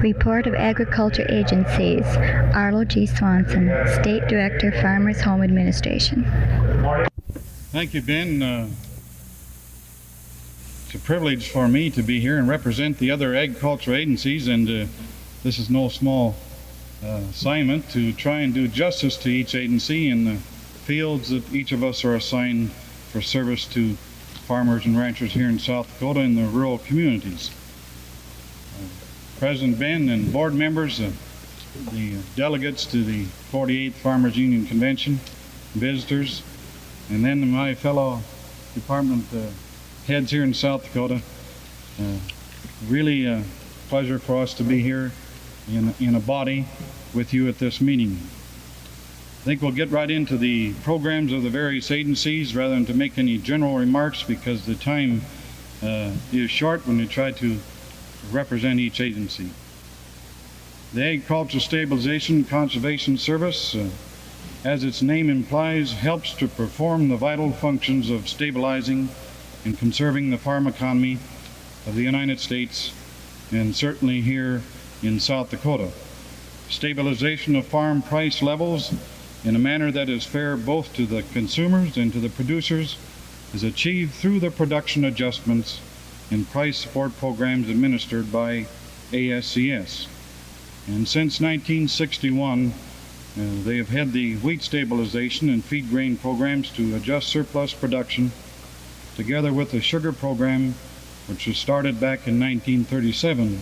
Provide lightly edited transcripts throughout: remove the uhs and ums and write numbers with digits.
Report of Agriculture Agencies. Arlo G. Swanson, State Director, Farmers Home Administration. Thank you, Ben. It's a privilege for me to be here and represent the other agriculture agencies, and this is no small assignment to try and do justice to each agency in the fields that each of us are assigned for service to farmers and ranchers here in South Dakota in the rural communities. President Ben and board members, the delegates to the 48th Farmers Union Convention, visitors, and then my fellow department heads here in South Dakota. Really a pleasure for us to be here in a body with you at this meeting. I think we'll get right into the programs of the various agencies rather than to make any general remarks, because the time is short when we try to represent each agency. The Agricultural Stabilization and Conservation Service, as its name implies, helps to perform the vital functions of stabilizing and conserving the farm economy of the United States, and certainly here in South Dakota. Stabilization of farm price levels in a manner that is fair both to the consumers and to the producers is achieved through the production adjustments and price support programs administered by ASCS. And since 1961, they have had the wheat stabilization and feed grain programs to adjust surplus production, together with the sugar program, which was started back in 1937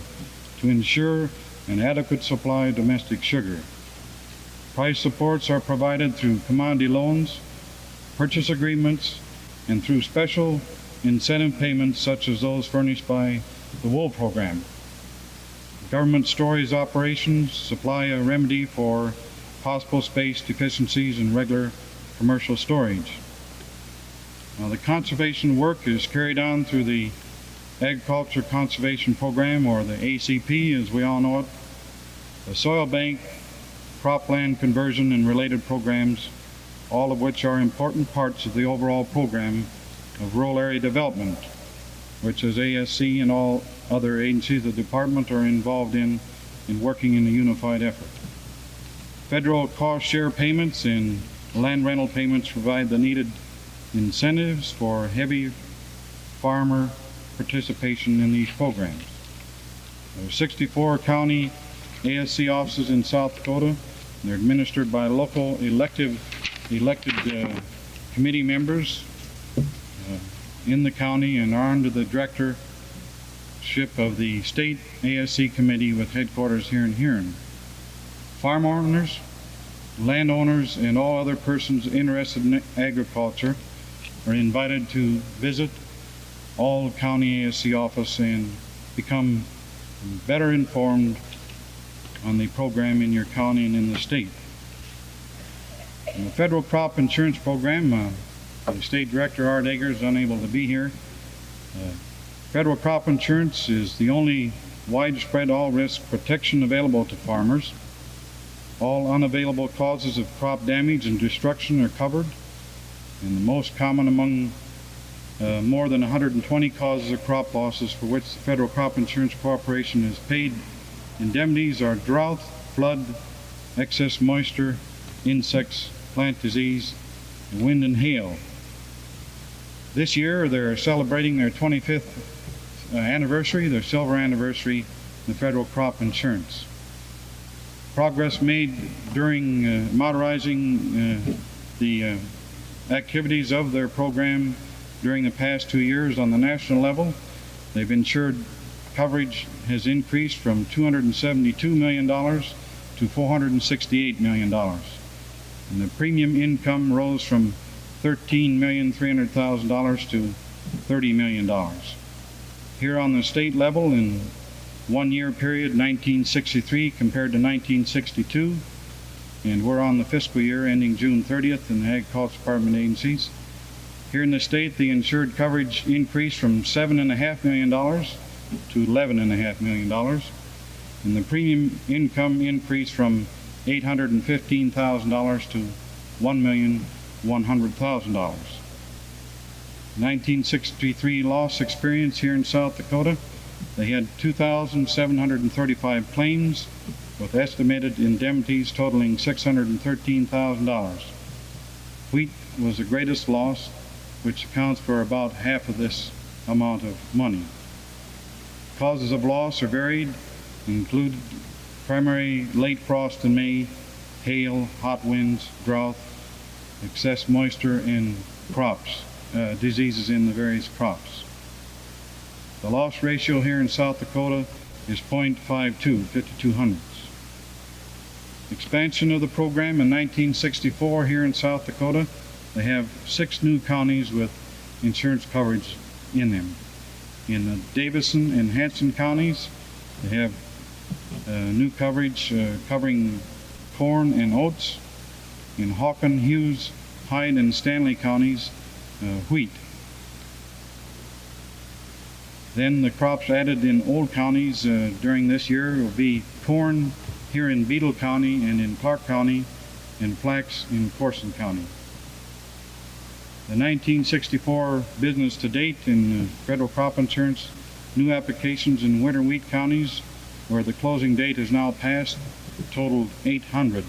to ensure an adequate supply of domestic sugar. Price supports are provided through commodity loans, purchase agreements, and through special incentive payments such as those furnished by the wool program. Government storage operations supply a remedy for possible space deficiencies in regular commercial storage. Now, the conservation work is carried on through the Agriculture Conservation Program, or the ACP as we all know it, the soil bank, cropland conversion, and related programs, all of which are important parts of the overall program of rural area development, which as ASC and all other agencies of the department are involved in working in a unified effort. Federal cost share payments and land rental payments provide the needed incentives for heavy farmer participation in these programs. There are 64 county ASC offices in South Dakota. They're administered by local elected committee members in the county and are under the directorship of the state ASC committee with headquarters here in Huron. Farm owners, landowners, and all other persons interested in agriculture are invited to visit all county ASC offices and become better informed on the program in your county and in the state. In the federal crop insurance program, the state director, Art Egger, is unable to be here. Federal crop insurance is the only widespread all-risk protection available to farmers. All unavailable causes of crop damage and destruction are covered, and the most common among more than 120 causes of crop losses for which the Federal Crop Insurance Corporation has paid indemnities are drought, flood, excess moisture, insects, plant disease, and wind and hail. This year they're celebrating their 25th anniversary, their silver anniversary in the federal crop insurance. Progress made during modernizing the activities of their program during the past 2 years on the national level. They've insured coverage has increased from $272 million to $468 million. And the premium income rose from $13,300,000 to $30 million. Here on the state level, in 1 year period, 1963 compared to 1962, and we're on the fiscal year ending June 30th in the Agriculture Department agencies. Here in the state, the insured coverage increased from $7.5 million to $11.5 million, and the premium income increased from $815,000 to $1,100,000. 1963 loss experience here in South Dakota They had 2,735 claims with estimated indemnities totaling $613,000. Wheat was the greatest loss, which accounts for about half of this amount of money. Causes of loss are varied, include primary late frost in May, hail, hot winds, drought, excess moisture in crops, diseases in the various crops. The loss ratio here in South Dakota is 0.52, 52 hundredths. Expansion of the program in 1964 here in South Dakota, they have 6 new counties with insurance coverage in them. In the Davison and Hanson counties, they have new coverage covering corn and oats. In Hawken, Hughes, Hyde, and Stanley counties, wheat. Then the crops added in old counties during this year will be corn here in Beadle County and in Clark County, and flax in Corson County. The 1964 business to date in federal crop insurance, new applications in winter wheat counties where the closing date is now passed, totaled 800.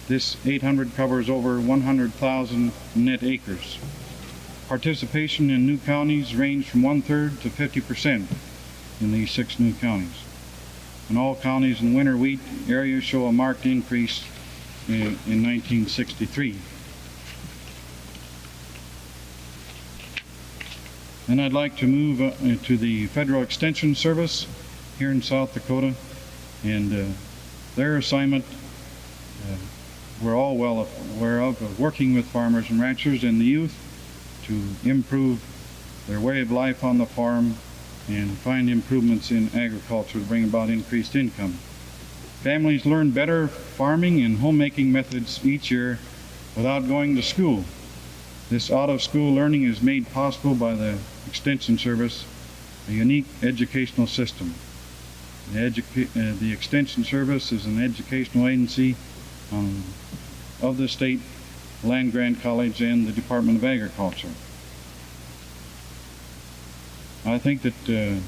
This 800 covers over 100,000 net acres. Participation in new counties ranged from 1/3 to 50% in these 6 new counties. And all counties in winter wheat areas show a marked increase in 1963. And I'd like to move to the Federal Extension Service here in South Dakota, and their assignment we're all well aware of working with farmers and ranchers and the youth to improve their way of life on the farm and find improvements in agriculture to bring about increased income. Families learn better farming and homemaking methods each year without going to school. This out-of-school learning is made possible by the Extension Service, a unique educational system. The Extension Service is an educational agency of the state land grant college and the Department of Agriculture. I think that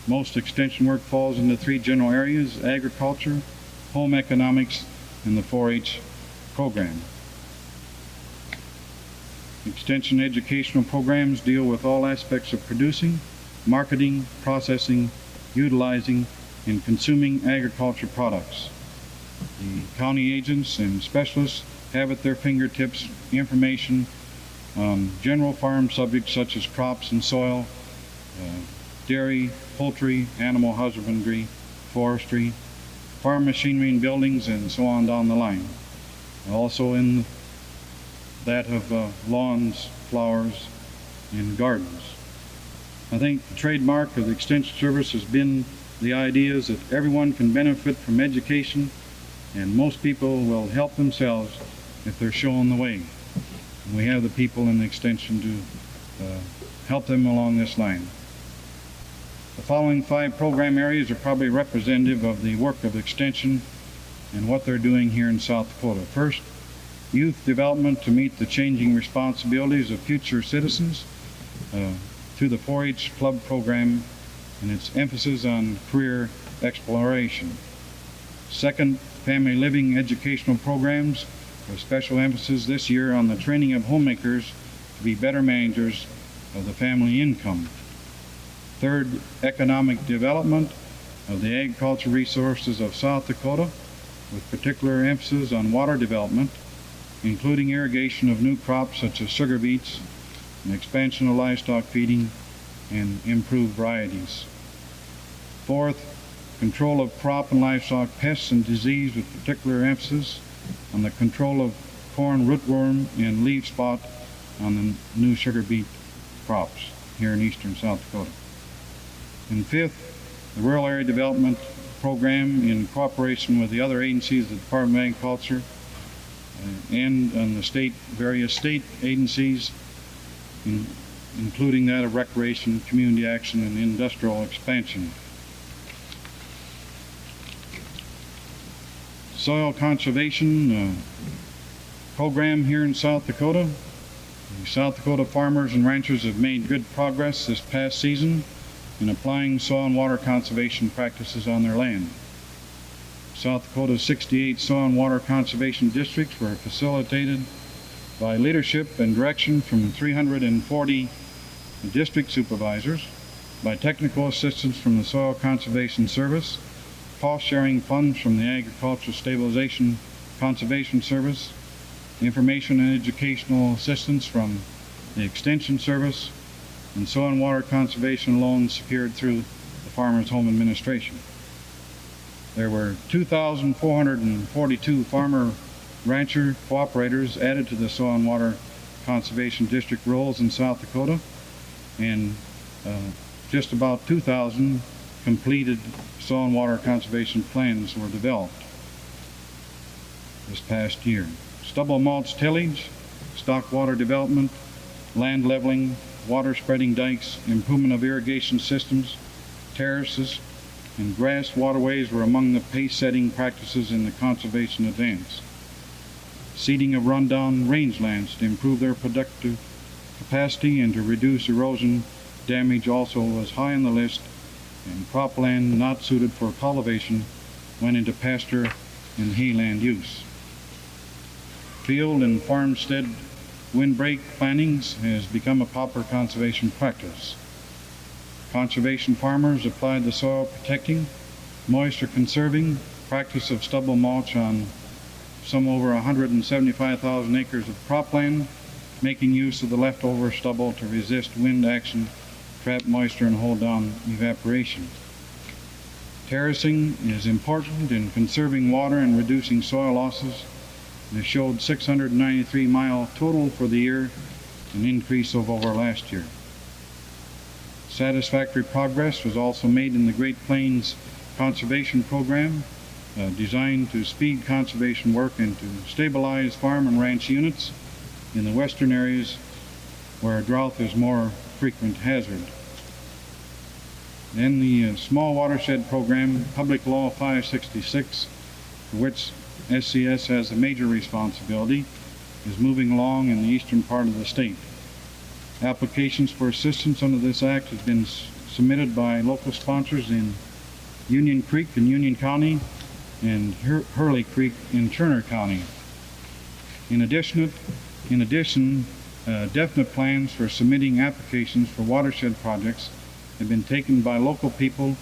most extension work falls into 3 general areas: agriculture, home economics, and the 4-H program. Extension educational programs deal with all aspects of producing, marketing, processing, utilizing, and consuming agriculture products. The county agents and specialists have at their fingertips information on general farm subjects such as crops and soil, dairy, poultry, animal husbandry, forestry, farm machinery and buildings, and so on down the line. Also in that of lawns, flowers, and gardens. I think the trademark of the Extension Service has been the ideas that everyone can benefit from education, and most people will help themselves if they're shown the way. And we have the people in the Extension to help them along this line. The following 5 program areas are probably representative of the work of Extension and what they're doing here in South Dakota. First, youth development to meet the changing responsibilities of future citizens through the 4-H club program and its emphasis on career exploration. Second, family living educational programs with special emphasis this year on the training of homemakers to be better managers of the family income. Third, economic development of the agriculture resources of South Dakota with particular emphasis on water development, including irrigation of new crops such as sugar beets, and expansion of livestock feeding, and improved varieties. Fourth, control of crop and livestock pests and disease with particular emphasis on the control of corn rootworm and leaf spot on the new sugar beet crops here in eastern South Dakota. And fifth, the Rural Area Development Program in cooperation with the other agencies of the Department of Agriculture and on the various state agencies, including that of recreation, community action, and industrial expansion. Soil conservation program here in South Dakota. The South Dakota farmers and ranchers have made good progress this past season in applying soil and water conservation practices on their land. South Dakota's 68 soil and water conservation districts were facilitated by leadership and direction from 340 district supervisors, by technical assistance from the Soil Conservation Service, cost-sharing funds from the Agricultural Stabilization Conservation Service, information and educational assistance from the Extension Service, and soil and water conservation loans secured through the Farmers Home Administration. There were 2,442 farmer rancher cooperators added to the soil and water conservation district rolls in South Dakota, and just about 2,000 completed soil and water conservation plans were developed this past year. Stubble mulch tillage, stock water development, land leveling, water spreading dikes, improvement of irrigation systems, terraces, and grass waterways were among the pace-setting practices in the conservation advance. Seeding of rundown rangelands to improve their productive capacity and to reduce erosion damage also was high on the list, and cropland not suited for cultivation went into pasture and hayland use. Field and farmstead windbreak plantings has become a popular conservation practice. Conservation farmers applied the soil protecting, moisture conserving practice of stubble mulch on some over 175,000 acres of cropland, making use of the leftover stubble to resist wind action, trap moisture, and hold down evaporation. Terracing is important in conserving water and reducing soil losses. It showed 693 mile total for the year, an increase over last year. Satisfactory progress was also made in the Great Plains Conservation Program, designed to speed conservation work and to stabilize farm and ranch units in the western areas where drought is more frequent hazard. Then the Small Watershed Program, Public Law 566, for which SCS has a major responsibility, is moving along in the eastern part of the state. Applications for assistance under this act have been submitted by local sponsors in Union Creek in Union County and Hurley Creek in Turner County. In addition, definite plans for submitting applications for watershed projects have been taken by local people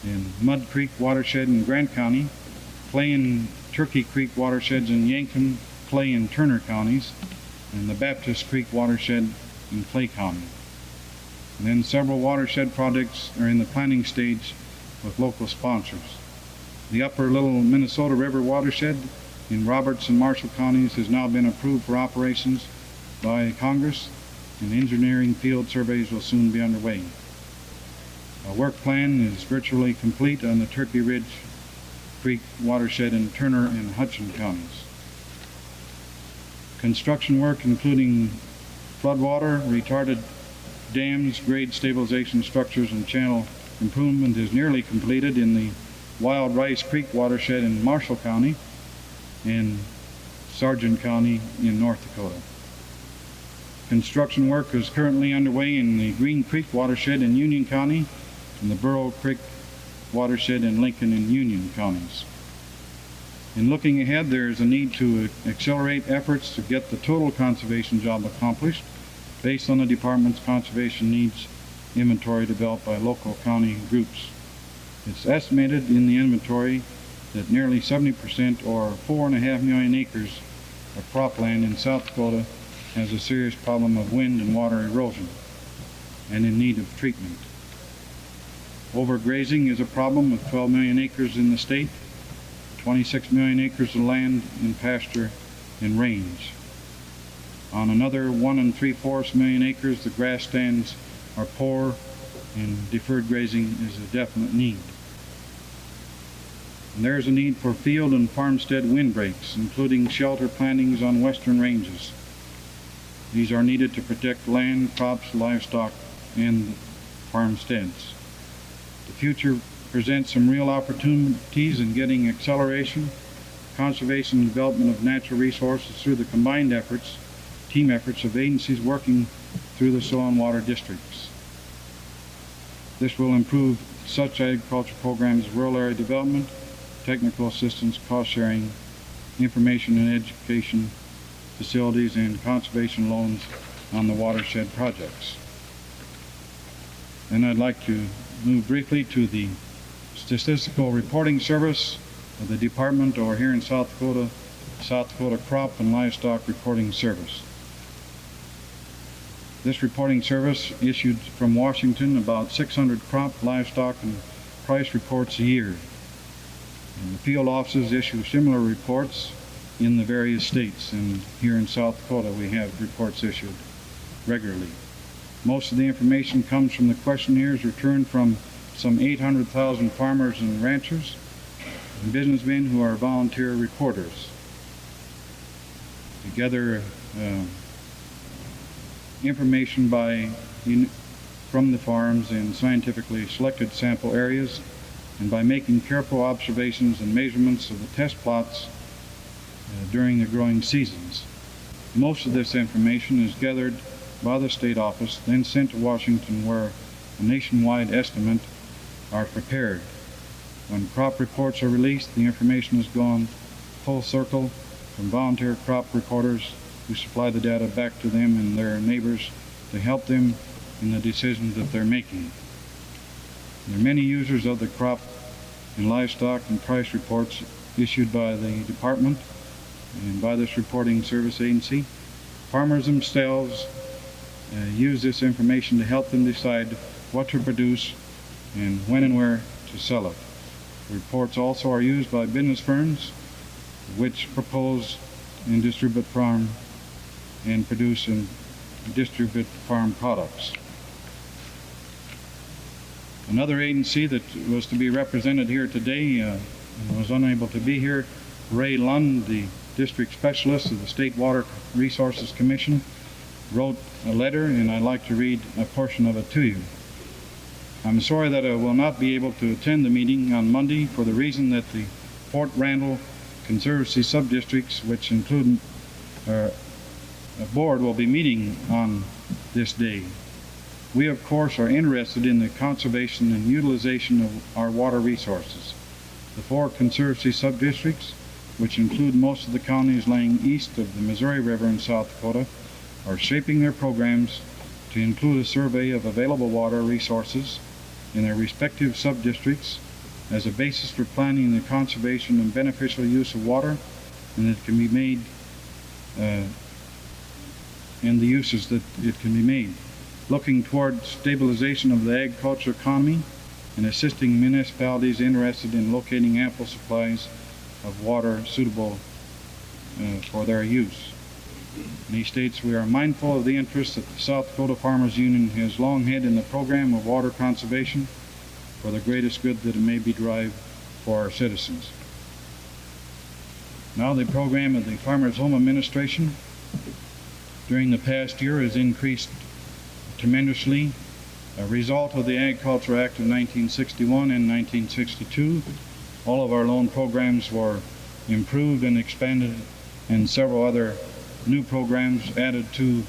in Mud Creek Watershed in Grant County, Clay and Turkey Creek watersheds in Yankton, Clay, and Turner counties, and the Baptist Creek watershed in Clay County. And then several watershed projects are in the planning stage with local sponsors. The Upper Little Minnesota River watershed in Roberts and Marshall counties has now been approved for operations by Congress, and engineering field surveys will soon be underway. A work plan is virtually complete on the Turkey Ridge Creek watershed in Turner and Hudson counties. Construction work including floodwater, retarded dams, grade stabilization structures, and channel improvement is nearly completed in the Wild Rice Creek watershed in Marshall County and Sargent County in North Dakota. Construction work is currently underway in the Green Creek watershed in Union County and the Burrow Creek watershed in Lincoln and Union counties. In looking ahead, there is a need to accelerate efforts to get the total conservation job accomplished based on the department's conservation needs inventory developed by local county groups. It's estimated in the inventory that nearly 70% or 4.5 million acres of cropland in South Dakota has a serious problem of wind and water erosion and in need of treatment. Overgrazing is a problem with 12 million acres in the state, 26 million acres of land in pasture and range. On another 1 3/4 million acres, the grass stands are poor and deferred grazing is a definite need. And there is a need for field and farmstead windbreaks, including shelter plantings on western ranges. These are needed to protect land, crops, livestock, and farmsteads. The future presents some real opportunities in getting acceleration, conservation, and development of natural resources through the combined efforts, team efforts of agencies working through the soil and water districts. This will improve such agriculture programs as rural area development, technical assistance, cost sharing, information and education facilities, and conservation loans on the watershed projects. And I'd like to move briefly to the Statistical Reporting Service of the Department over here in South Dakota Crop and Livestock Reporting Service. This reporting service issued from Washington about 600 crop, livestock, and price reports a year. And the field offices issue similar reports in the various states, and here in South Dakota we have reports issued regularly. Most of the information comes from the questionnaires returned from some 800,000 farmers and ranchers and businessmen who are volunteer reporters. To gather information from the farms in scientifically selected sample areas, and by making careful observations and measurements of the test plots during the growing seasons. Most of this information is gathered by the state office, then sent to Washington, where a nationwide estimate are prepared. When crop reports are released, the information has gone full circle from volunteer crop reporters who supply the data back to them and their neighbors to help them in the decisions that they're making. There are many users of the crop and livestock and price reports issued by the department and by this reporting service agency. Farmers themselves use this information to help them decide what to produce and when and where to sell it. The reports also are used by business firms which propose and distribute farm and produce and distribute farm products. Another agency that was to be represented here today and was unable to be here, Ray Lund, the district specialist of the State Water Resources Commission, wrote a letter, and I'd like to read a portion of it to you. I'm sorry that I will not be able to attend the meeting on Monday for the reason that the Fort Randall Conservancy subdistricts, which include a board, will be meeting on this day. We, of course, are interested in the conservation and utilization of our water resources. The 4 conservancy subdistricts, which include most of the counties lying east of the Missouri River in South Dakota, are shaping their programs to include a survey of available water resources in their respective subdistricts as a basis for planning the conservation and beneficial use of water, and it can be made and the uses that it can be made, looking toward stabilization of the agriculture economy and assisting municipalities interested in locating ample supplies of water suitable for their use. And he states, we are mindful of the interest that the South Dakota Farmers Union has long had in the program of water conservation for the greatest good that it may be derived for our citizens. Now the program of the Farmers Home Administration during the past year has increased tremendously. A result of the Agriculture Act of 1961 and 1962, all of our loan programs were improved and expanded, and several other new programs added to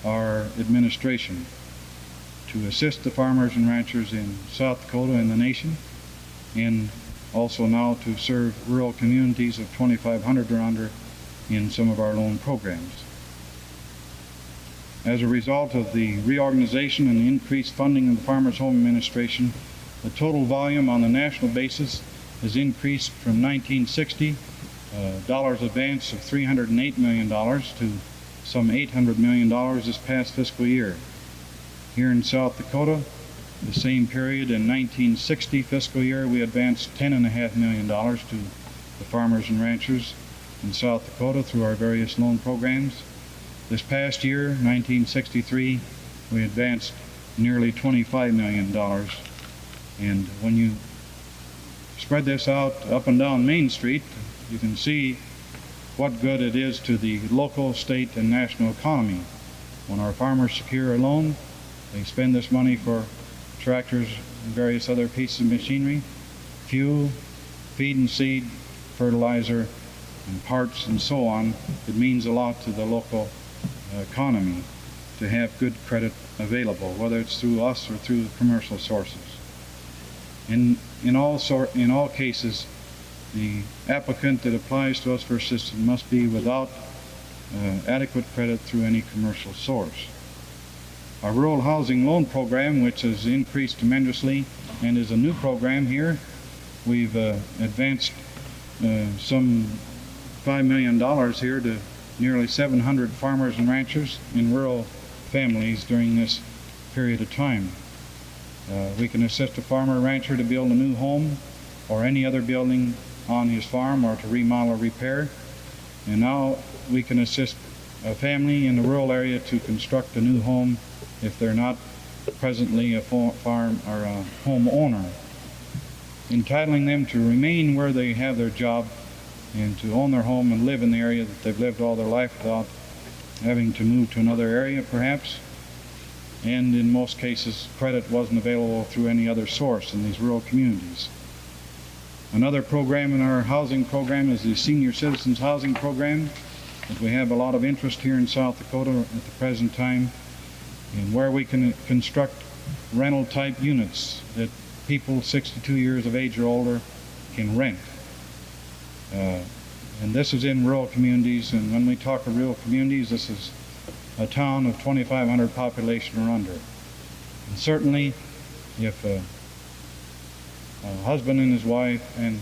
our administration to assist the farmers and ranchers in South Dakota and the nation, and also now to serve rural communities of 2,500 or under in some of our loan programs. As a result of the reorganization and the increased funding of the Farmers Home Administration, the total volume on the national basis has increased from 1960 dollars advance of $308 million to some $800 million this past fiscal year. Here in South Dakota, the same period in 1960 fiscal year, we advanced $10.5 million to the farmers and ranchers in South Dakota through our various loan programs. This past year, 1963, we advanced nearly $25 million. And when you spread this out up and down Main Street, you can see what good it is to the local, state, and national economy. When our farmers secure a loan, they spend this money for tractors and various other pieces of machinery, fuel, feed and seed, fertilizer, and parts, and so on. It means a lot to the local economy to have good credit available, whether it's through us or through commercial sources. In all cases, the applicant that applies to us for assistance must be without adequate credit through any commercial source. Our Rural Housing Loan Program, which has increased tremendously and is a new program here, we've advanced some $5 million here to nearly 700 farmers and ranchers in rural families during this period of time. We can assist a farmer or rancher to build a new home or any other building on his farm, or to remodel or repair. And now we can assist a family in the rural area to construct a new home if they're not presently a farm or a home owner, entitling them to remain where they have their job and to own their home and live in the area that they've lived all their life without having to move to another area perhaps. And in most cases, credit wasn't available through any other source in these rural communities. Another program in our housing program is the Senior Citizens Housing Program, that we have a lot of interest here in South Dakota at the present time, and where we can construct rental type units that people 62 years of age or older can rent. And this is in rural communities, and when we talk of rural communities, this is a town of 2,500 population or under. And certainly, if a husband and his wife and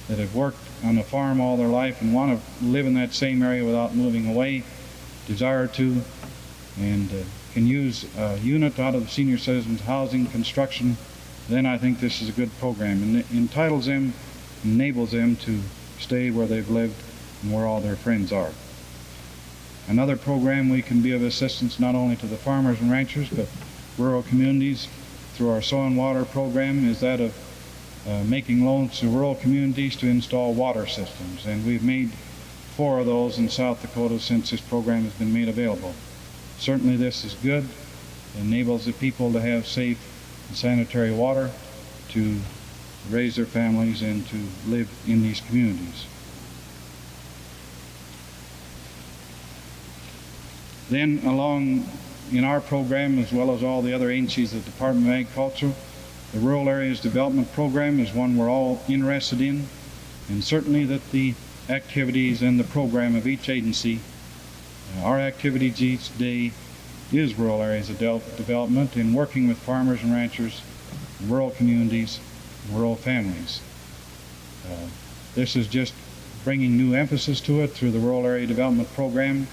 that have worked on a farm all their life and want to live in that same area without moving away, desire to, and can use a unit out of the senior citizens housing construction, then I think this is a good program, and it entitles them, enables them to stay where they've lived and where all their friends are. Another program we can be of assistance not only to the farmers and ranchers but rural communities through our Soil and Water program is that of making loans to rural communities to install water systems, and we've made 4 of those in South Dakota since this program has been made available. Certainly this is good. It enables the people to have safe and sanitary water to raise their families and to live in these communities. Then along in our program, as well as all the other agencies of the Department of Agriculture, the Rural Areas Development Program is one we're all interested in, and certainly that the activities and the program of each agency, our activities each day is rural areas of development in working with farmers and ranchers, rural communities, and rural families. This is just bringing new emphasis to it through the Rural Area Development Program,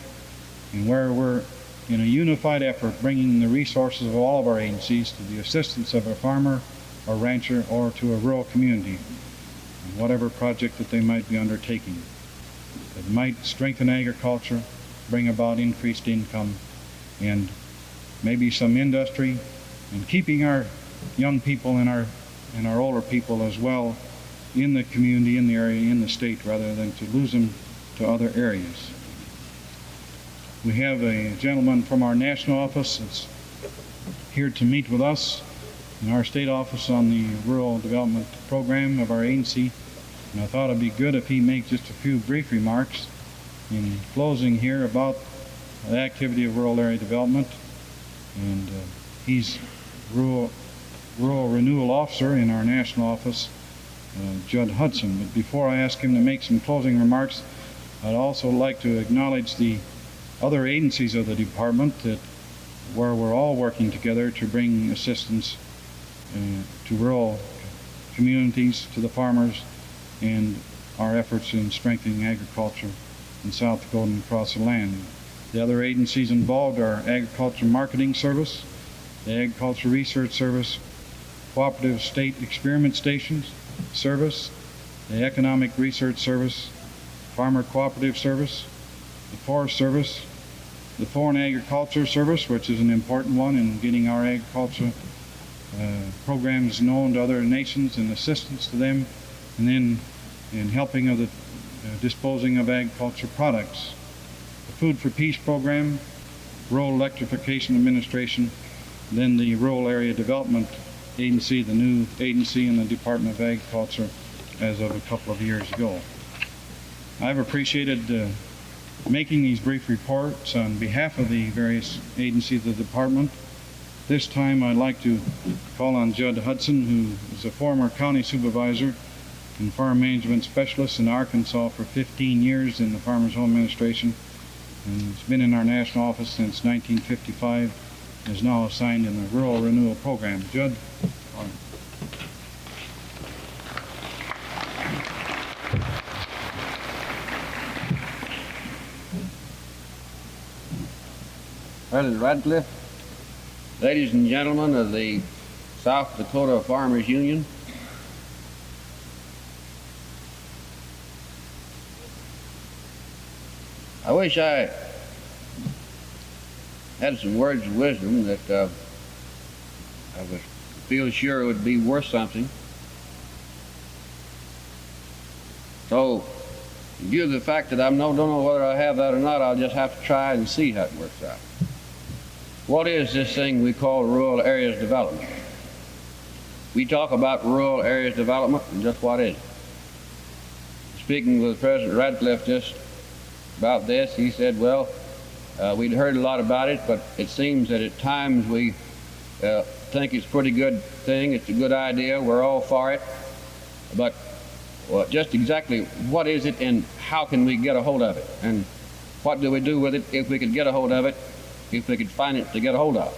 and where we're in a unified effort bringing the resources of all of our agencies to the assistance of a farmer or rancher or to a rural community in whatever project that they might be undertaking that might strengthen agriculture, bring about increased income, and maybe some industry, and keeping our young people and our older people as well in the community, in the area, in the state, rather than to lose them to other areas. We have a gentleman from our national office that's here to meet with us in our state office on the rural development program of our agency, and I thought it'd be good if he makes just a few brief remarks in closing here about the activity of rural area development. And he's rural renewal officer in our national office, Judd Hudson. But before I ask him to make some closing remarks, I'd also like to acknowledge the other agencies of the department where we're all working together to bring assistance to rural communities, to the farmers, and our efforts in strengthening agriculture in South Dakota and across the land. The other agencies involved are Agriculture Marketing Service, the Agriculture Research Service, Cooperative State Experiment Stations Service, the Economic Research Service, Farmer Cooperative Service, the Forest Service, the Foreign Agriculture Service, which is an important one in getting our agriculture programs known to other nations and assistance to them, and then in helping of the disposing of agriculture products. The Food for Peace Program, Rural Electrification Administration, then the Rural Area Development Agency, the new agency in the Department of Agriculture as of a couple of years ago. I've appreciated making these brief reports on behalf of the various agencies of the department. This time I'd like to call on Judd Hudson, who is a former county supervisor and farm management specialist in Arkansas for 15 years in the Farmers Home Administration, and has been in our national office since 1955, and is now assigned in the Rural Renewal Program. Judd? President Radcliffe, ladies and gentlemen of the South Dakota Farmers Union, I wish I had some words of wisdom that I would feel sure would be worth something. So, due to the fact that I don't know whether I have that or not, I'll just have to try and see how it works out. What is this thing we call rural areas development? We talk about rural areas development, and just what is it? Speaking with President Radcliffe just about this, he said, well, we'd heard a lot about it, but it seems that at times we think it's a pretty good thing, it's a good idea, we're all for it, but well, just exactly what is it and how can we get a hold of it? And what do we do with it if we could get a hold of it, if we could find it to get a hold of?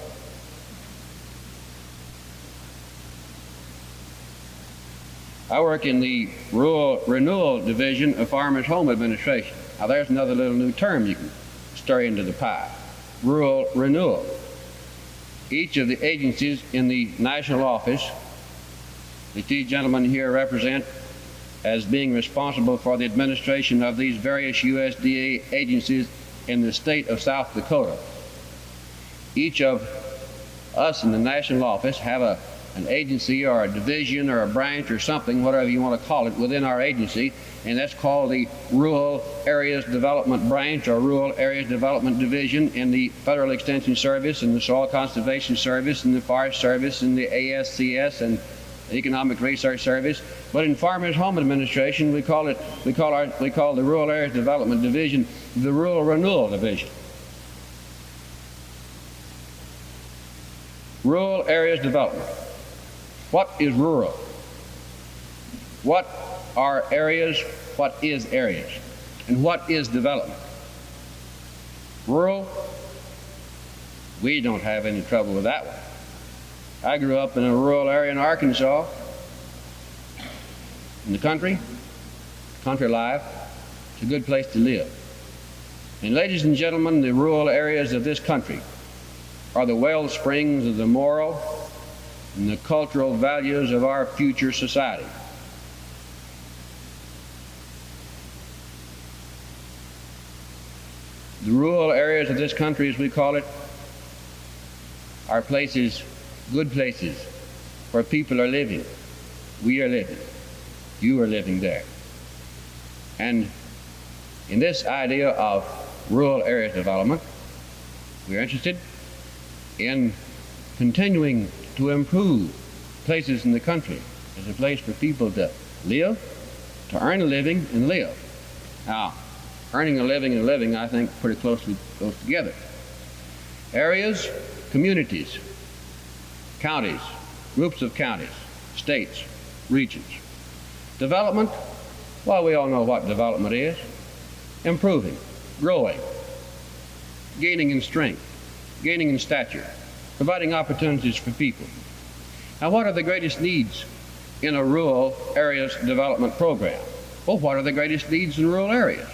I work in the Rural Renewal Division of Farmers Home Administration. Now there's another little new term you can stir into the pie. Rural Renewal. Each of the agencies in the national office that these gentlemen here represent as being responsible for the administration of these various USDA agencies in the state of South Dakota. Each of us in the national office have an agency or a division or a branch or something, whatever you want to call it, within our agency, and that's called the Rural Areas Development Branch or Rural Areas Development Division in the Federal Extension Service and the Soil Conservation Service and the Forest Service and the ASCS and the Economic Research Service. But in Farmers Home Administration, we call the Rural Areas Development Division the Rural Renewal Division. Rural Areas Development. What is rural? What are areas? What is areas? And what is development? Rural, we don't have any trouble with that one. I grew up in a rural area in Arkansas, in the country life. It's a good place to live. And ladies and gentlemen, the rural areas of this country are the well springs of the moral and the cultural values of our future society. The rural areas of this country, as we call it, are places, good places, where people are living. We are living. You are living there. And in this idea of rural areas development, we are interested in continuing to improve places in the country as a place for people to live, to earn a living and live. Now, earning a living and living, I think, pretty closely goes together. Areas, communities, counties, groups of counties, states, regions. Development, well, we all know what development is. Improving, growing, gaining in strength, gaining in stature, providing opportunities for people. Now, what are the greatest needs in a rural areas development program? Well, what are the greatest needs in rural areas?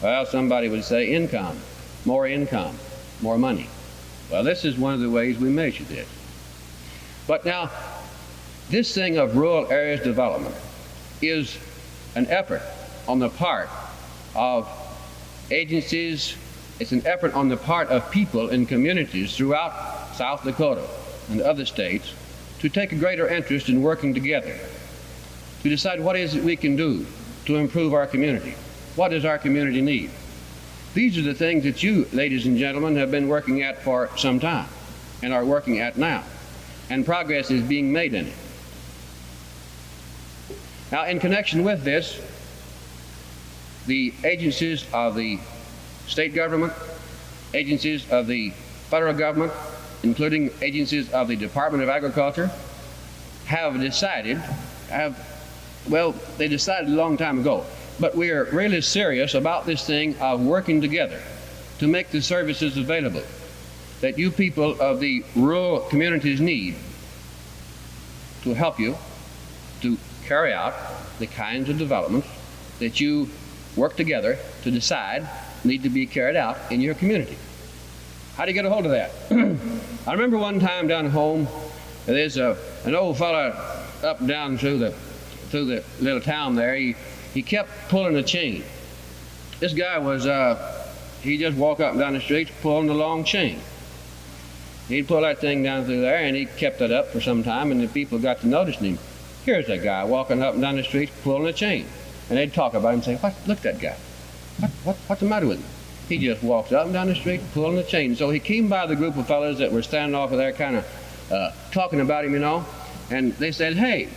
Well, somebody would say income, more money. Well, this is one of the ways we measure this. But now, this thing of rural areas development is an effort on the part of agencies. It's an effort on the part of people in communities throughout South Dakota and other states to take a greater interest in working together, to decide what is it we can do to improve our community. What does our community need? These are the things that you, ladies and gentlemen, have been working at for some time and are working at now, and progress is being made in it. Now, in connection with this, the agencies of the state government, agencies of the federal government, including agencies of the Department of Agriculture, have decided, they decided a long time ago, but we are really serious about this thing of working together to make the services available that you people of the rural communities need to help you to carry out the kinds of developments that you work together to decide need to be carried out in your community. How do you get a hold of that? I remember one time down home, there's an old fella up and down through the little town there. He kept pulling a chain. This guy was, he just walked up and down the street pulling the long chain. He'd pull that thing down through there, and he kept it up for some time, and the people got to noticing him. Here's that guy walking up and down the street pulling a chain. And they'd talk about him and say, look at that guy. What's the matter with him? He just walks up and down the street pulling the chain. So he came by the group of fellows that were standing off of there kind of talking about him, and they said, hey,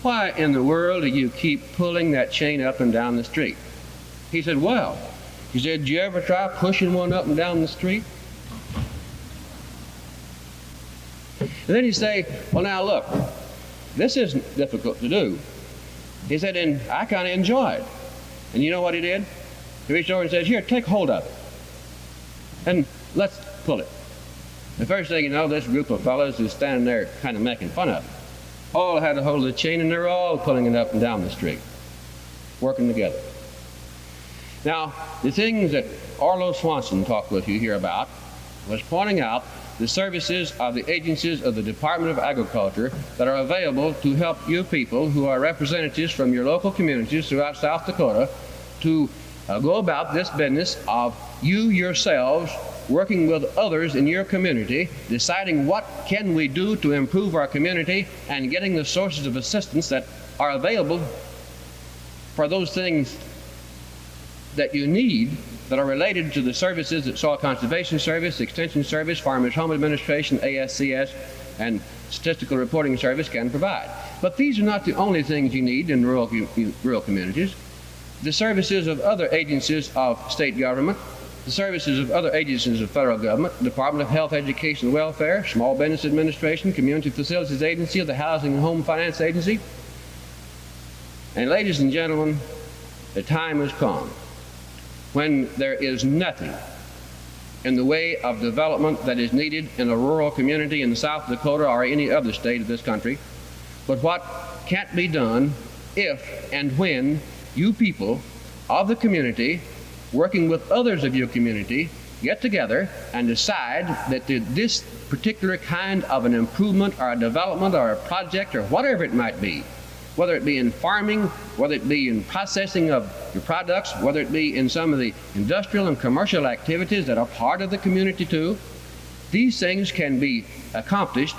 why in the world do you keep pulling that chain up and down the street? He said, well, he said, did you ever try pushing one up and down the street? And then he'd say, well, now look, this isn't difficult to do. He said, and I kind of enjoy it. And you know what he did? He reached over and said, here, take hold of it. And let's pull it. The first thing you know, this group of fellows is standing there kind of making fun of him. All had a hold of the chain, and they're all pulling it up and down the street, working together. Now, the things that Arlo Swanson talked with you here about was pointing out the services of the agencies of the Department of Agriculture that are available to help you people who are representatives from your local communities throughout South Dakota to go about this business of you yourselves working with others in your community, deciding what can we do to improve our community and getting the sources of assistance that are available for those things that you need that are related to the services that Soil Conservation Service, Extension Service, Farmers Home Administration, ASCS, and Statistical Reporting Service can provide. But these are not the only things you need in rural communities. The services of other agencies of state government, the services of other agencies of federal government, Department of Health, Education, and Welfare, Small Business Administration, Community Facilities Agency, the Housing and Home Finance Agency. And ladies and gentlemen, the time has come when there is nothing in the way of development that is needed in a rural community in South Dakota or any other state of this country, but what can't be done if and when you people of the community, working with others of your community, get together and decide that this particular kind of an improvement or a development or a project or whatever it might be, whether it be in farming, whether it be in processing of your products, whether it be in some of the industrial and commercial activities that are part of the community too, these things can be accomplished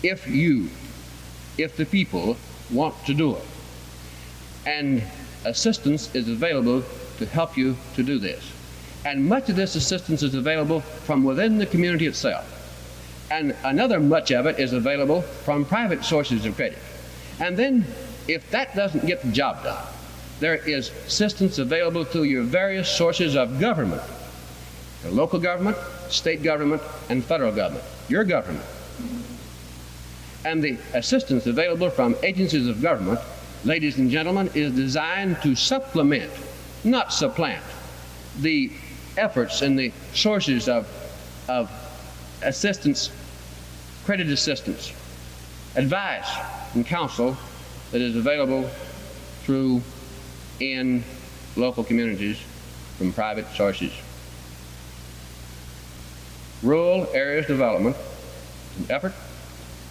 if the people want to do it. And assistance is available to help you to do this. And much of this assistance is available from within the community itself. And another much of it is available from private sources of credit. And then, if that doesn't get the job done, there is assistance available through your various sources of government, your local government, state government, and federal government, your government. And the assistance available from agencies of government, ladies and gentlemen, is designed to supplement, not supplant, the efforts and the sources of assistance, credit assistance, advice, and counsel that is available through in local communities from private sources. Rural areas development is an effort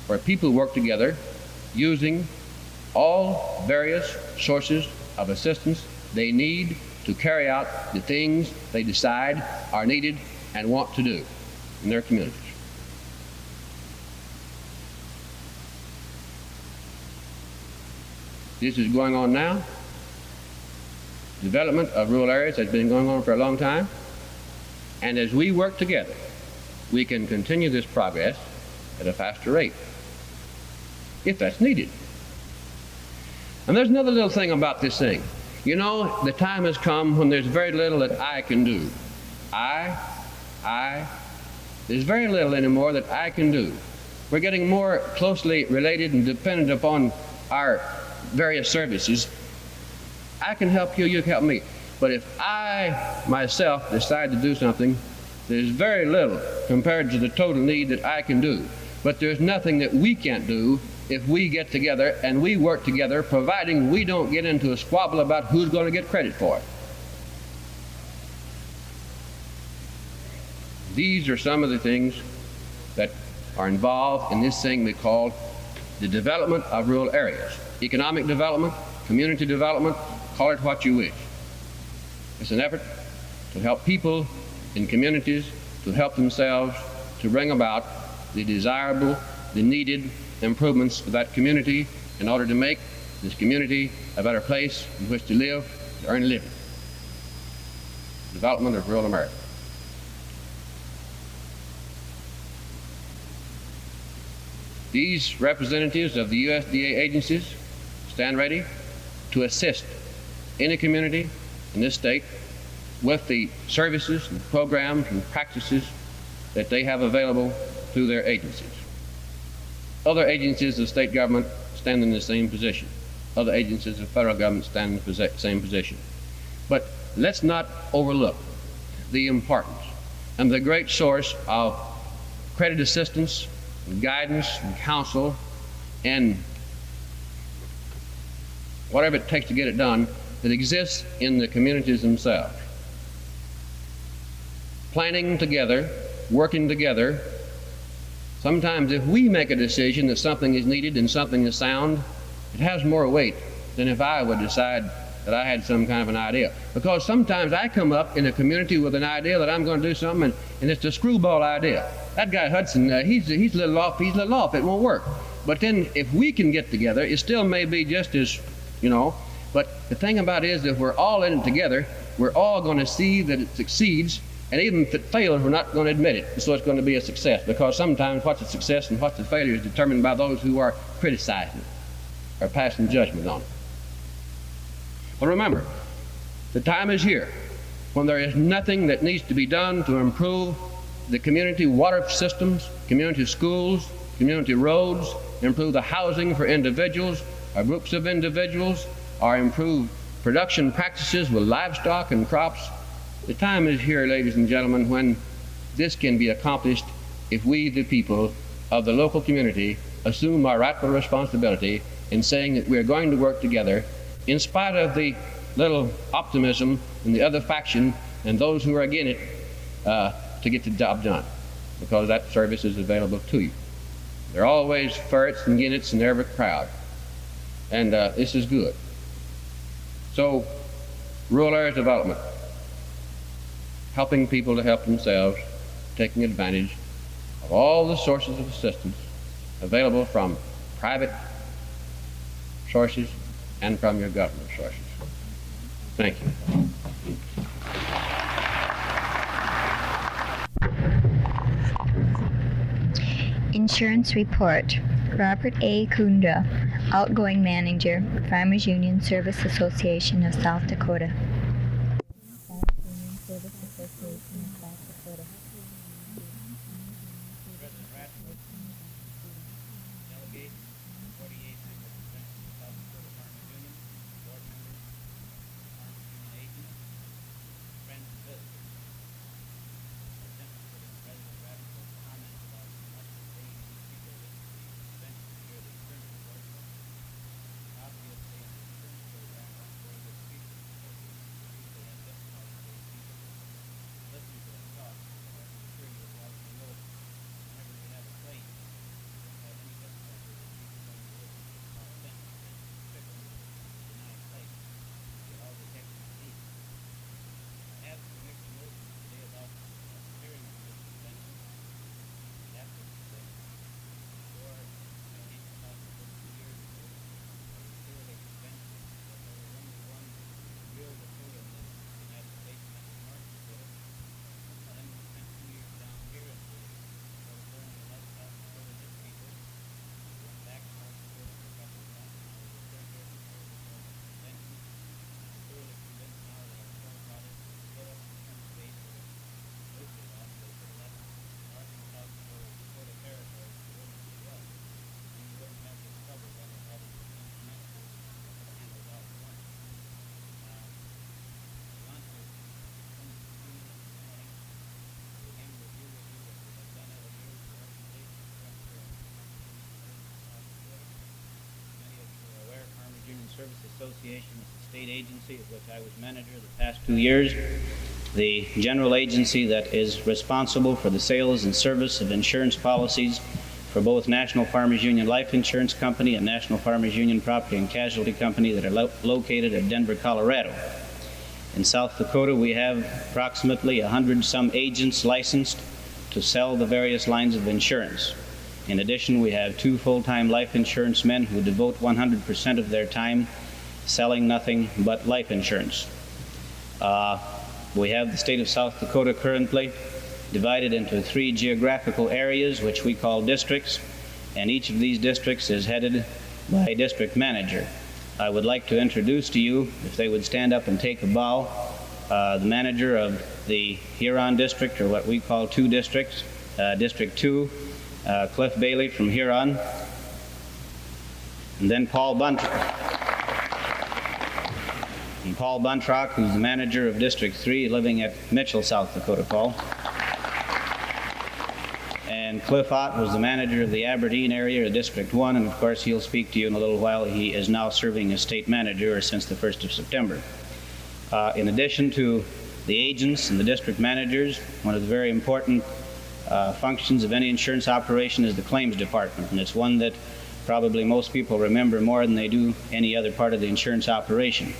where people work together using all various sources of assistance they need to carry out the things they decide are needed and want to do in their communities. This is going on now. Development of rural areas has been going on for a long time. And as we work together, we can continue this progress at a faster rate, if that's needed. And there's another little thing about this thing. You know, the time has come when there's very little that I can do. There's very little anymore that I can do. We're getting more closely related and dependent upon our various services. I can help you, you can help me. But if I myself decide to do something, there's very little compared to the total need that I can do. But there's nothing that we can't do if we get together and we work together, providing we don't get into a squabble about who's going to get credit for it. These are some of the things that are involved in this thing we call the development of rural areas. Economic development, community development, call it what you wish. It's an effort to help people in communities to help themselves to bring about the desirable, the needed improvements for that community in order to make this community a better place in which to live, to earn a living. Development of rural America. These representatives of the USDA agencies stand ready to assist any community in this state with the services and programs and practices that they have available through their agencies. Other agencies of state government stand in the same position. Other agencies of federal government stand in the same position. But let's not overlook the importance and the great source of credit assistance and guidance and counsel and whatever it takes to get it done that exists in the communities themselves. Planning together, working together. Sometimes if we make a decision that something is needed and something is sound, it has more weight than if I would decide that I had some kind of an idea. Because sometimes I come up in a community with an idea that I'm going to do something and it's a screwball idea. That guy Hudson, he's a little off, it won't work. But then if we can get together, it still may be just as, but the thing about it is that if we're all in it together, we're all going to see that it succeeds, and even if it fails, we're not going to admit it. So it's going to be a success, because sometimes what's a success and what's a failure is determined by those who are criticizing it or passing judgment on it. But remember, the time is here when there is nothing that needs to be done to improve the community water systems, community schools, community roads, improve the housing for individuals or groups of individuals, or improve production practices with livestock and crops. The time is here, ladies and gentlemen, when this can be accomplished if we, the people of the local community, assume our rightful responsibility in saying that we are going to work together in spite of the little optimism in the other faction and those who are against it, to get the job done, because that service is available to you. There are always ferrets and guineas in every crowd, and this is good. So, rural areas development, helping people to help themselves, taking advantage of all the sources of assistance available from private sources and from your government sources. Thank you. Insurance report. Robert A. Kudrna, outgoing manager, Farmers Union Service Association of South Dakota. Service Association is the state agency of which I was manager the past 2 years, the general agency that is responsible for the sales and service of insurance policies for both National Farmers Union Life Insurance Company and National Farmers Union Property and Casualty Company that are located at Denver, Colorado. In South Dakota, we have approximately 100-some agents licensed to sell the various lines of insurance. In addition, we have 2 full-time life insurance men who devote 100% of their time selling nothing but life insurance. We have the state of South Dakota currently divided into 3 geographical areas, which we call districts, and each of these districts is headed by a district manager. I would like to introduce to you, if they would stand up and take a bow, the manager of the Huron district, or what we call 2 districts, District 2, Cliff Bailey from Huron, and then Paul Buntrock. And Paul Buntrock, who's the manager of District 3, living at Mitchell, South Dakota, Paul. And Cliff Ott was the manager of the Aberdeen area of District 1, and of course he'll speak to you in a little while. He is now serving as state manager since the 1st of September. In addition to the agents and the district managers, one of the very important functions of any insurance operation is the claims department, and it's one that probably most people remember more than they do any other part of the insurance operation.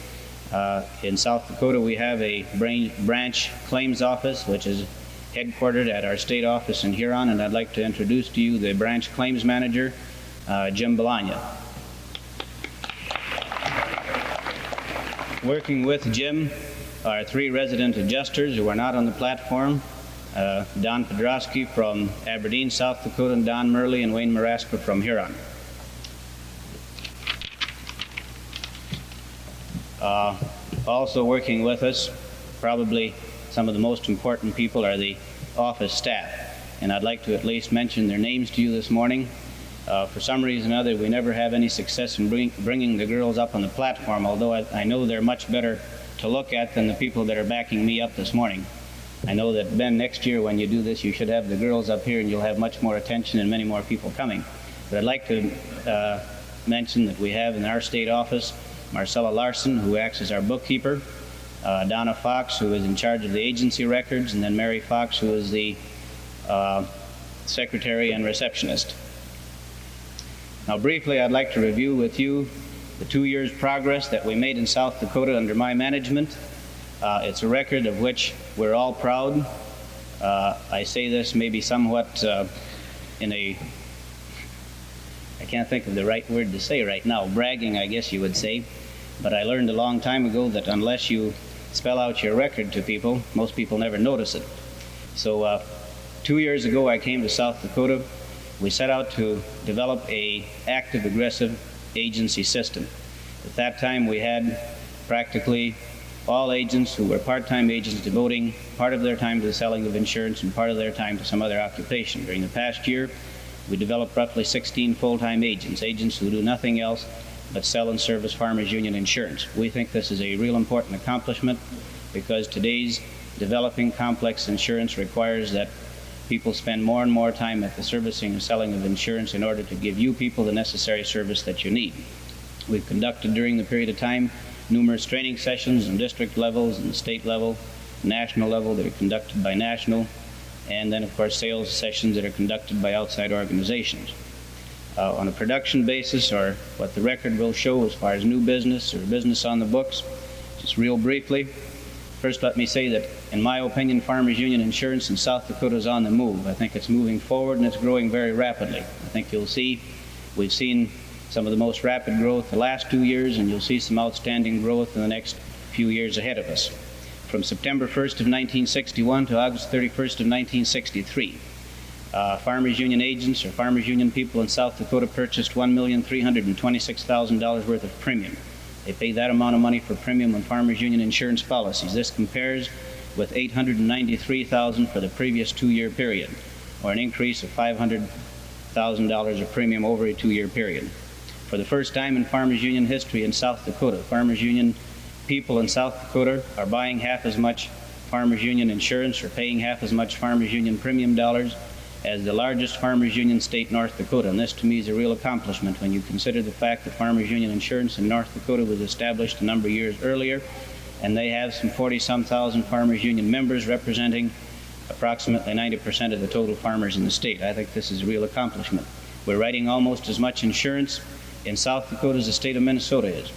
In South Dakota, we have a branch claims office, which is headquartered at our state office in Huron, and I'd like to introduce to you the branch claims manager, Jim Belanya. Working with Jim are 3 resident adjusters who are not on the platform, Don Podrosky from Aberdeen, South Dakota, and Don Murley and Wayne Marasca from Huron. Also working with us, probably some of the most important people, are the office staff, and I'd like to at least mention their names to you this morning. For some reason or other, we never have any success in bringing the girls up on the platform, although I know they're much better to look at than the people that are backing me up this morning. I know that, Ben, next year when you do this, you should have the girls up here and you'll have much more attention and many more people coming. But I'd like to mention that we have in our state office Marcella Larson, who acts as our bookkeeper, Donna Fox, who is in charge of the agency records, and then Mary Fox, who is the secretary and receptionist. Now, briefly, I'd like to review with you the 2 years' progress that we made in South Dakota under my management. It's a record of which we're all proud. I say this maybe somewhat in a, I can't think of the right word to say right now, bragging, I guess you would say. But I learned a long time ago that unless you spell out your record to people, most people never notice it. So 2 years ago, I came to South Dakota. We set out to develop a active, aggressive agency system. At that time, we had practically all agents who were part-time agents devoting part of their time to the selling of insurance and part of their time to some other occupation. During the past year, we developed roughly 16 full-time agents who do nothing else but sell and service Farmers Union insurance. We think this is a real important accomplishment because today's developing complex insurance requires that people spend more and more time at the servicing and selling of insurance in order to give you people the necessary service that you need. We've conducted during the period of time numerous training sessions on district levels and state level, national level that are conducted by national, and then of course sales sessions that are conducted by outside organizations. On a production basis, or what the record will show as far as new business or business on the books, just real briefly, first let me say that in my opinion, Farmers Union insurance in South Dakota is on the move. I think it's moving forward and it's growing very rapidly. I think you'll see, we've seen some of the most rapid growth the last 2 years, and you'll see some outstanding growth in the next few years ahead of us. From September 1st of 1961 to August 31st of 1963, Farmers Union agents or Farmers Union people in South Dakota purchased $1,326,000 worth of premium. They pay that amount of money for premium on Farmers Union insurance policies. This compares with $893,000 for the previous 2-year period, or an increase of $500,000 of premium over a 2-year period. For the first time in Farmers Union history in South Dakota, Farmers Union people in South Dakota are buying half as much Farmers Union insurance or paying half as much Farmers Union premium dollars as the largest Farmers Union state in North Dakota. And this to me is a real accomplishment when you consider the fact that Farmers Union Insurance in North Dakota was established a number of years earlier, and they have some 40-some thousand Farmers Union members representing approximately 90% of the total farmers in the state. I think this is a real accomplishment. We're writing almost as much insurance in South Dakota as the state of Minnesota is,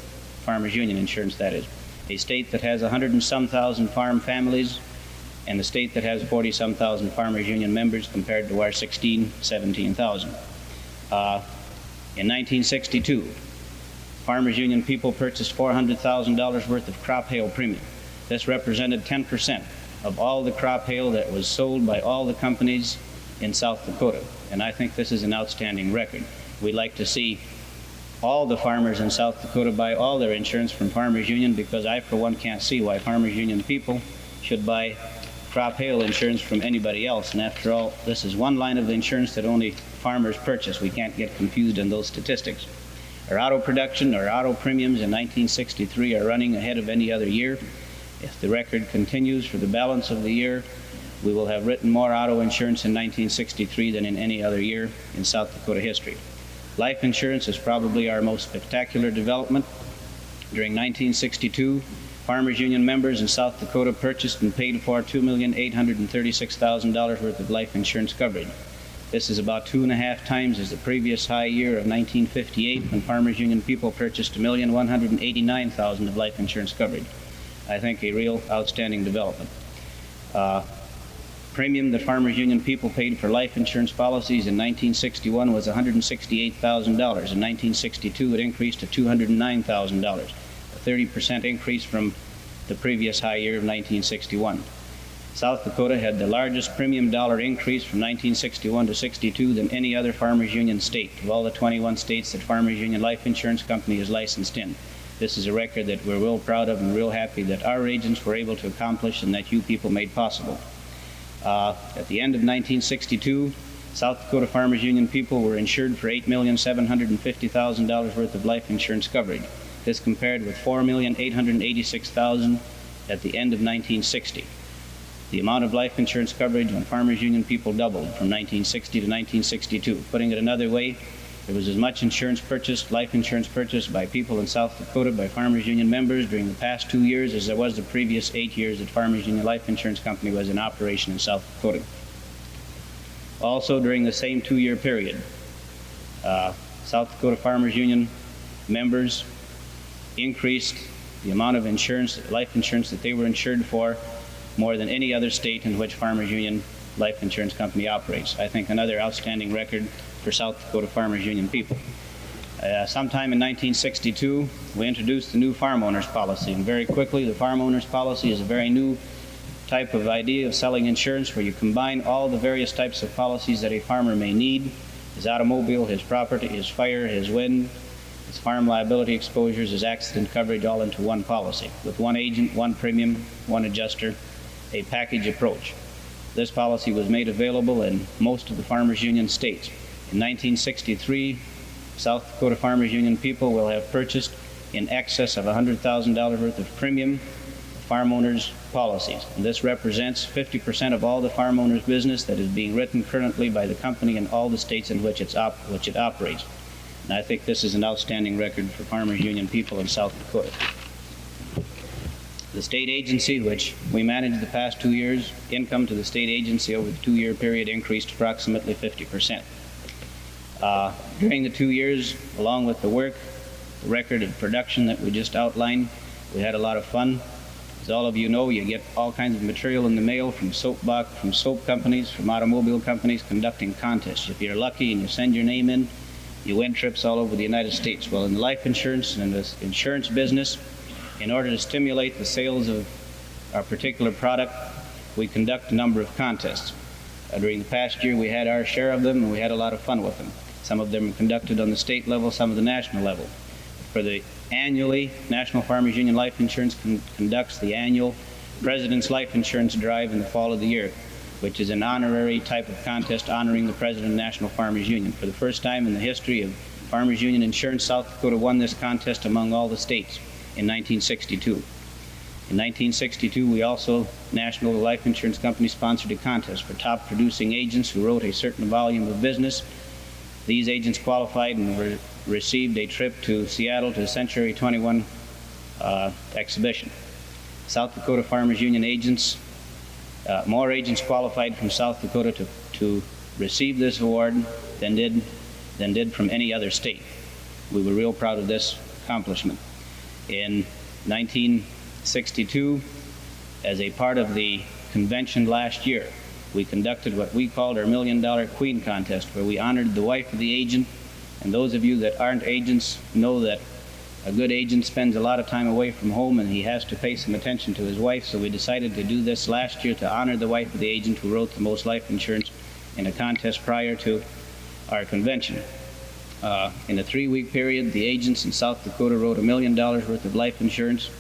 Farmers Union Insurance, that is. A state that has 100 and some thousand farm families, and a state that has 40-some thousand Farmers Union members compared to our 17,000. In 1962, Farmers Union people purchased $400,000 worth of crop hail premium. This represented 10% of all the crop hail that was sold by all the companies in South Dakota. And I think this is an outstanding record. We'd like to see all the farmers in South Dakota buy all their insurance from Farmers Union, because I, for one, can't see why Farmers Union people should buy crop hail insurance from anybody else. And after all, this is one line of insurance that only farmers purchase. We can't get confused in those statistics. Our auto production, our auto premiums in 1963 are running ahead of any other year. If the record continues for the balance of the year, we will have written more auto insurance in 1963 than in any other year in South Dakota history. Life insurance is probably our most spectacular development. During 1962, Farmers Union members in South Dakota purchased and paid for $2,836,000 worth of life insurance coverage. This is about 2.5 times as the previous high year of 1958, when Farmers Union people purchased $1,189,000 of life insurance coverage. I think a real outstanding development. Premium that Farmers Union people paid for life insurance policies in 1961 was $168,000. In 1962, it increased to $209,000, a 30% increase from the previous high year of 1961. South Dakota had the largest premium dollar increase from 1961 to 62 than any other Farmers Union state, of all the 21 states that Farmers Union Life Insurance Company is licensed in. This is a record that we're real proud of and real happy that our agents were able to accomplish and that you people made possible. At the end of 1962, South Dakota Farmers Union people were insured for $8,750,000 worth of life insurance coverage. This compared with $4,886,000 at the end of 1960. The amount of life insurance coverage on Farmers Union people doubled from 1960 to 1962. Putting it another way, there was as much life insurance purchased by people in South Dakota by Farmers Union members during the past 2 years as there was the previous 8 years that Farmers Union Life Insurance Company was in operation in South Dakota. Also, during the same 2-year period, South Dakota Farmers Union members increased the amount of life insurance that they were insured for more than any other state in which Farmers Union Life Insurance Company operates. I think another outstanding record for South Dakota Farmers Union people. Sometime in 1962, we introduced the new farm owners policy, and very quickly the farm owners policy is a very new type of idea of selling insurance where you combine all the various types of policies that a farmer may need: his automobile, his property, his fire, his wind, his farm liability exposures, his accident coverage, all into one policy with one agent, one premium, one adjuster, a package approach. This policy was made available in most of the Farmers Union states. In 1963, South Dakota Farmers Union people will have purchased in excess of $100,000 worth of premium farm owners policies. And this represents 50% of all the farm owners business that is being written currently by the company in all the states in which it operates. And I think this is an outstanding record for Farmers Union people in South Dakota. The state agency, which we managed the past 2 years, income to the state agency over the 2-year period increased approximately 50%. During the 2 years, along with the record of production that we just outlined, we had a lot of fun. As all of you know, you get all kinds of material in the mail from soap companies, from automobile companies conducting contests. If you're lucky and you send your name in, you win trips all over the United States. Well, in the life insurance and the insurance business, in order to stimulate the sales of our particular product, we conduct a number of contests. During the past year, we had our share of them, and we had a lot of fun with them. Some of them are conducted on the state level, some at the national level. Annually, National Farmers Union Life Insurance conducts the annual President's Life Insurance Drive in the fall of the year, which is an honorary type of contest honoring the President of National Farmers Union. For the first time in the history of Farmers Union Insurance, South Dakota won this contest among all the states in 1962. In 1962, we also, National Life Insurance Company, sponsored a contest for top producing agents who wrote a certain volume of business. These agents qualified and received a trip to Seattle to the Century 21 exhibition. South Dakota Farmers Union agents, more agents qualified from South Dakota to receive this award than did from any other state. We were real proud of this accomplishment. In 1962, as a part of the convention last year, we conducted what we called our $1 Million Queen Contest, where we honored the wife of the agent. And those of you that aren't agents know that a good agent spends a lot of time away from home and he has to pay some attention to his wife. So we decided to do this last year to honor the wife of the agent who wrote the most life insurance in a contest prior to our convention. In a 3-week period, the agents in South Dakota wrote $1 million worth of life insurance,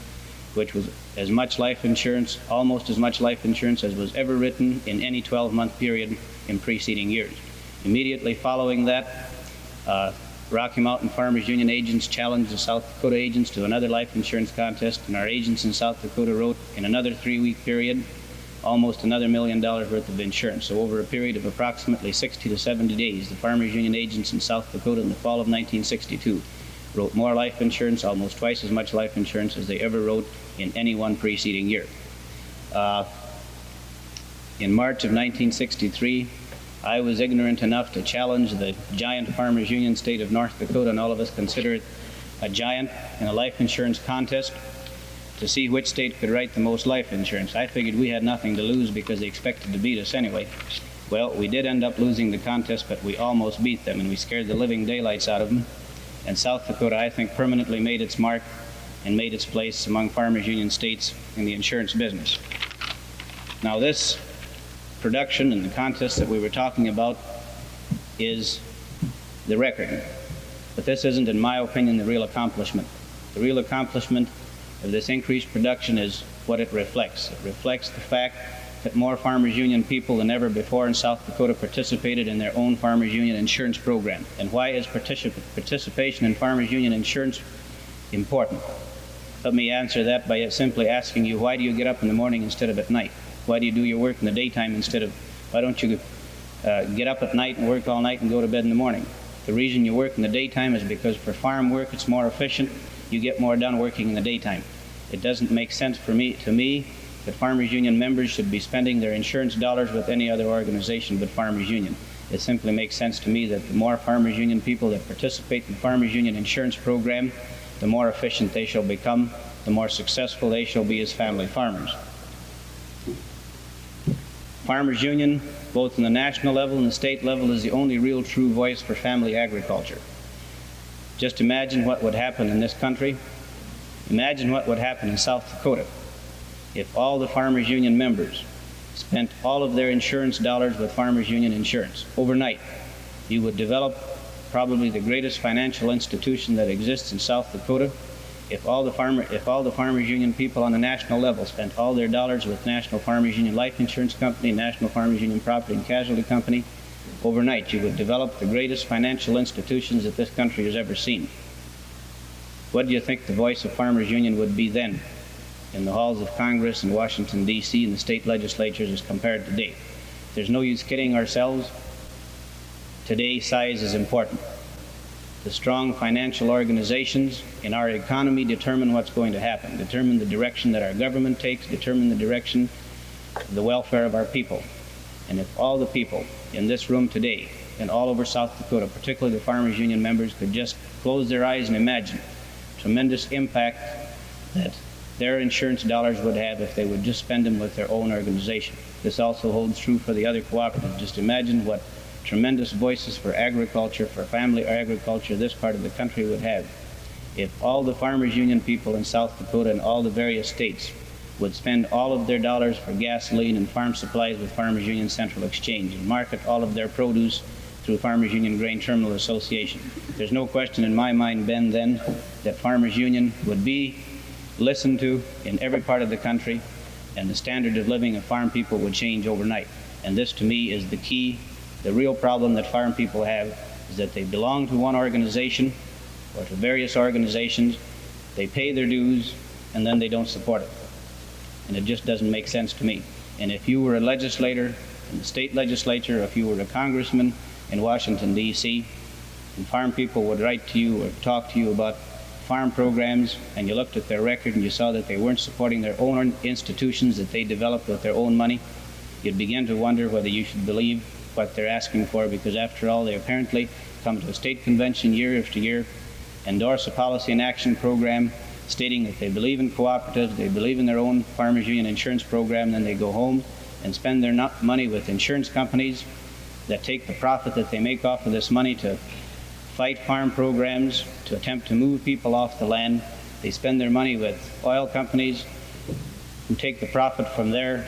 which was as much life insurance, almost as much life insurance as was ever written in any 12-month period in preceding years. Immediately following that, Rocky Mountain Farmers Union agents challenged the South Dakota agents to another life insurance contest, and our agents in South Dakota wrote in another 3-week period almost another $1 million worth of insurance. So over a period of approximately 60 to 70 days, the Farmers Union agents in South Dakota in the fall of 1962 wrote more life insurance, almost twice as much life insurance as they ever wrote in any one preceding year. In March of 1963, I was ignorant enough to challenge the giant Farmers Union state of North Dakota, and all of us consider it a giant, in a life insurance contest to see which state could write the most life insurance. I figured we had nothing to lose because they expected to beat us anyway. Well, we did end up losing the contest, but we almost beat them, and we scared the living daylights out of them. And South Dakota, I think, permanently made its mark and made its place among Farmers Union states in the insurance business. Now, this production and the contest that we were talking about is the record. But this isn't, in my opinion, the real accomplishment. The real accomplishment of this increased production is what it reflects. It reflects the fact that more Farmers Union people than ever before in South Dakota participated in their own Farmers Union insurance program. And why is participation in Farmers Union insurance important? Let me answer that by simply asking you, why do you get up in the morning instead of at night? Why do you do your work in the daytime instead of, why don't you get up at night and work all night and go to bed in the morning? The reason you work in the daytime is because for farm work it's more efficient. You get more done working in the daytime. It doesn't make sense to me that Farmers Union members should be spending their insurance dollars with any other organization but Farmers Union. It simply makes sense to me that the more Farmers Union people that participate in the Farmers Union insurance program, the more efficient they shall become, the more successful they shall be as family farmers. Farmers Union, both on the national level and the state level, is the only real true voice for family agriculture. Just imagine what would happen in this country. Imagine what would happen in South Dakota if all the Farmers Union members spent all of their insurance dollars with Farmers Union insurance. Overnight, you would develop probably the greatest financial institution that exists in South Dakota. If all the Farmers Union people on the national level spent all their dollars with National Farmers Union Life Insurance Company, National Farmers Union Property and Casualty Company, overnight you would develop the greatest financial institutions that this country has ever seen. What do you think the voice of Farmers Union would be then in the halls of Congress in Washington, D.C. and the state legislatures as compared to today? There's no use kidding ourselves. Today, size is important. The strong financial organizations in our economy determine what's going to happen, determine the direction that our government takes, determine the direction of the welfare of our people. And if all the people in this room today and all over South Dakota, particularly the Farmers Union members, could just close their eyes and imagine tremendous impact that their insurance dollars would have if they would just spend them with their own organization. This also holds true for the other cooperatives. Just imagine what tremendous voices for agriculture, for family agriculture, this part of the country would have if all the Farmers Union people in South Dakota and all the various states would spend all of their dollars for gasoline and farm supplies with Farmers Union Central Exchange and market all of their produce through Farmers Union Grain Terminal Association. There's no question in my mind, Ben, then, that Farmers Union would be listened to in every part of the country, and the standard of living of farm people would change overnight. And this, to me, is the key. The real problem that farm people have is that they belong to one organization or to various organizations, they pay their dues, and then they don't support it. and it just doesn't make sense to me. And if you were a legislator in the state legislature, or if you were a congressman in Washington, D.C., and farm people would write to you or talk to you about farm programs, and you looked at their record and you saw that they weren't supporting their own institutions that they developed with their own money, you'd begin to wonder whether you should believe what they're asking for, because after all, they apparently come to a state convention year after year, endorse a policy and action program stating that they believe in cooperatives, they believe in their own Farmers Union insurance program, then they go home and spend their money with insurance companies that take the profit that they make off of this money to fight farm programs, to attempt to move people off the land. They spend their money with oil companies who take the profit from their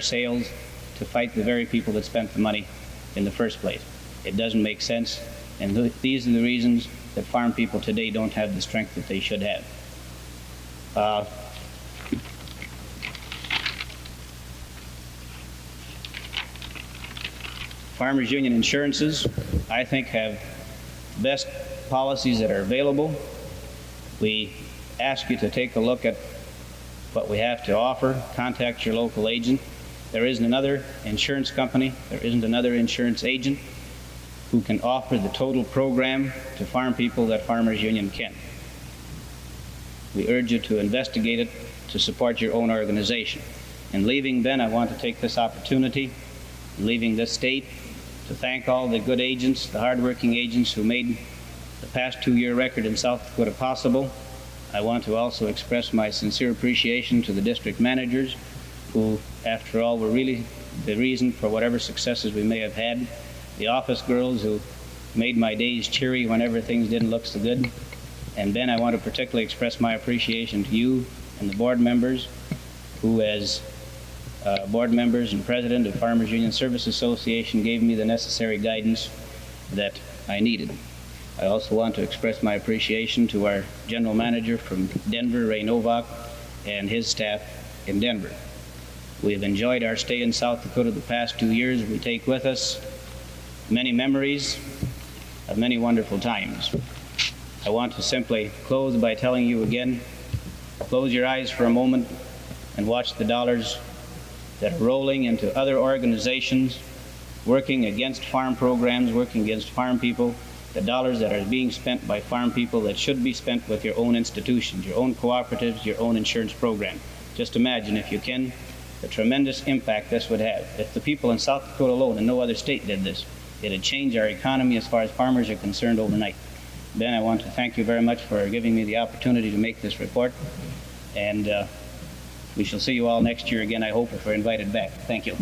sales to fight the very people that spent the money in the first place. It doesn't make sense, and these are the reasons that farm people today don't have the strength that they should have. Farmers Union insurances, I think, have the best policies that are available. We ask you to take a look at what we have to offer. Contact your local agent. There isn't another insurance company, there isn't another insurance agent who can offer the total program to farm people that Farmers Union can. We urge you to investigate it, to support your own organization. In leaving, Ben, I want to take this opportunity, in leaving this state, to thank all the good agents, the hardworking agents who made the past 2-year record in South Dakota possible. I want to also express my sincere appreciation to the district managers who, after all, were really the reason for whatever successes we may have had. The office girls who made my days cheery whenever things didn't look so good. And Ben, I want to particularly express my appreciation to you and the board members who, as board members and president of Farmers Union Service Association, gave me the necessary guidance that I needed. I also want to express my appreciation to our general manager from Denver, Ray Novak, and his staff in Denver. We have enjoyed our stay in South Dakota the past 2 years. We take with us many memories of many wonderful times. I want to simply close by telling you again, close your eyes for a moment and watch the dollars that are rolling into other organizations working against farm programs, working against farm people, the dollars that are being spent by farm people that should be spent with your own institutions, your own cooperatives, your own insurance program. Just imagine, if you can, the tremendous impact this would have. If the people in South Dakota alone, and no other state did this, it'd change our economy as far as farmers are concerned overnight. Ben, I want to thank you very much for giving me the opportunity to make this report, and we shall see you all next year again, I hope, if we're invited back. Thank you.